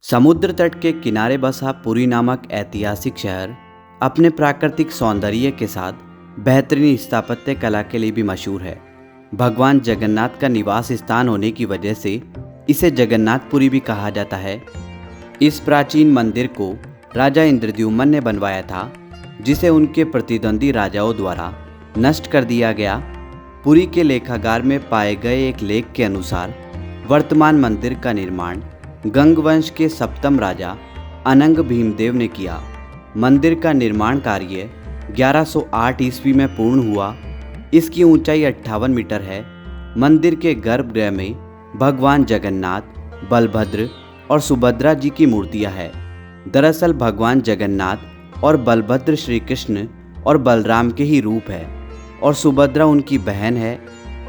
समुद्र तट के किनारे बसा पुरी नामक ऐतिहासिक शहर अपने प्राकृतिक सौंदर्य के साथ बेहतरीन स्थापत्य कला के लिए भी मशहूर है। भगवान जगन्नाथ का निवास स्थान होने की वजह से इसे जगन्नाथपुरी भी कहा जाता है। इस प्राचीन मंदिर को राजा इंद्रद्युम्न ने बनवाया था, जिसे उनके प्रतिद्वंदी राजाओं द्वारा नष्ट कर दिया गया। पुरी के लेखागार में पाए गए एक लेख के अनुसार वर्तमान मंदिर का निर्माण गंग वंश के सप्तम राजा अनंग भीमदेव ने किया। मंदिर का निर्माण कार्य 1108 ईस्वी में पूर्ण हुआ। इसकी ऊंचाई 58 मीटर है। मंदिर के गर्भगृह में भगवान जगन्नाथ, बलभद्र और सुभद्रा जी की मूर्तियां हैं। दरअसल भगवान जगन्नाथ और बलभद्र श्री कृष्ण और बलराम के ही रूप है और सुभद्रा उनकी बहन है।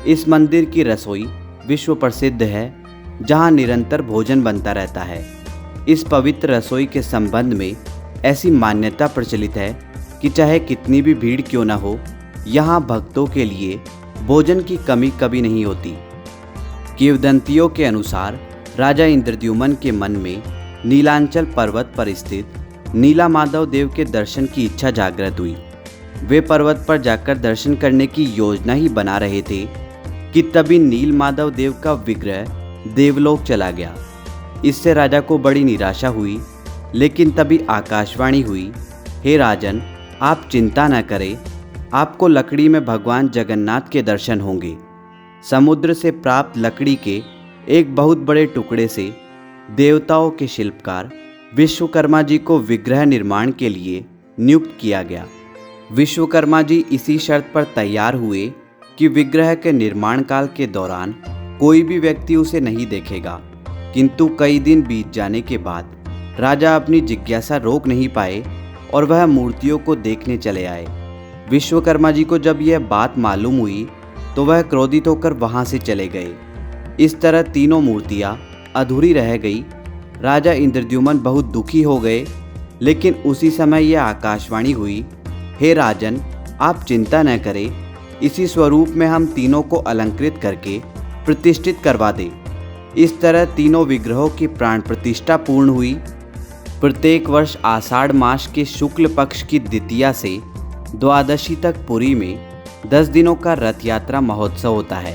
इस मंदिर की रसोई विश्व प्रसिद्ध है, जहां निरंतर भोजन बनता रहता है। इस पवित्र रसोई के संबंध में ऐसी मान्यता प्रचलित है कि चाहे कितनी भी भीड़ क्यों न हो, यहाँ भक्तों के लिए भोजन की कमी कभी नहीं होती। किंवदंतियों के अनुसार राजा इंद्रद्युम्न के मन में नीलांचल पर्वत पर स्थित नीला माधव देव के दर्शन की इच्छा जागृत हुई। वे पर्वत पर जाकर दर्शन करने की योजना ही बना रहे थे कि तभी नील माधव देव का विग्रह देवलोक चला गया। इससे राजा को बड़ी निराशा हुई, लेकिन तभी आकाशवाणी हुई, हे राजन, आप चिंता न करें, आपको लकड़ी में भगवान जगन्नाथ के दर्शन होंगे। समुद्र से प्राप्त लकड़ी के एक बहुत बड़े टुकड़े से देवताओं के शिल्पकार विश्वकर्मा जी को विग्रह निर्माण के लिए नियुक्त किया गया। विश्वकर्मा जी इसी शर्त पर तैयार हुए कि विग्रह के निर्माण काल के दौरान कोई भी व्यक्ति उसे नहीं देखेगा। किंतु कई दिन बीत जाने के बाद राजा अपनी जिज्ञासा रोक नहीं पाए और वह मूर्तियों को देखने चले आए। विश्वकर्मा जी को जब यह बात मालूम हुई तो वह क्रोधित होकर वहां से चले गए। इस तरह तीनों मूर्तियां अधूरी रह गई। राजा इंद्रद्युम्न बहुत दुखी हो गए, लेकिन उसी समय यह आकाशवाणी हुई, हे राजन, आप चिंता न करें, इसी स्वरूप में हम तीनों को अलंकृत करके प्रतिष्ठित करवा दें। इस तरह तीनों विग्रहों की प्राण प्रतिष्ठा पूर्ण हुई। प्रत्येक वर्ष आषाढ़ मास के शुक्ल पक्ष की द्वितीया से द्वादशी तक पुरी में 10 दिनों का रथ यात्रा महोत्सव होता है।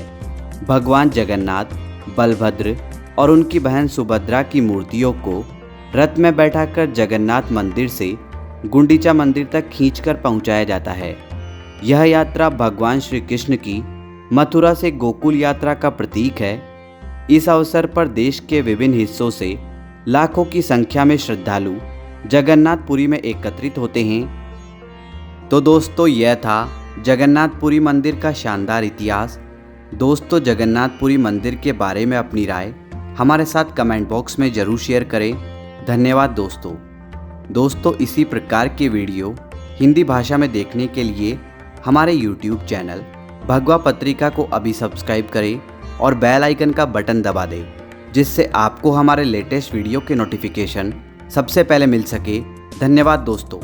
भगवान जगन्नाथ, बलभद्र और उनकी बहन सुभद्रा की मूर्तियों को रथ में बैठाकर जगन्नाथ मंदिर से गुंडीचा मंदिर तक खींचकर पहुंचाया जाता है। यह यात्रा भगवान श्री कृष्ण की मथुरा से गोकुल यात्रा का प्रतीक है। इस अवसर पर देश के विभिन्न हिस्सों से लाखों की संख्या में श्रद्धालु जगन्नाथपुरी में एकत्रित होते हैं। तो दोस्तों, यह था जगन्नाथपुरी मंदिर का शानदार इतिहास। दोस्तों, जगन्नाथपुरी मंदिर के बारे में अपनी राय हमारे साथ कमेंट बॉक्स में ज़रूर शेयर करें। धन्यवाद दोस्तों, इसी प्रकार के वीडियो हिंदी भाषा में देखने के लिए हमारे YouTube चैनल भगवा पत्रिका को अभी सब्सक्राइब करें और बेल आइकन का बटन दबा दें, जिससे आपको हमारे लेटेस्ट वीडियो के नोटिफिकेशन सबसे पहले मिल सके। धन्यवाद दोस्तों।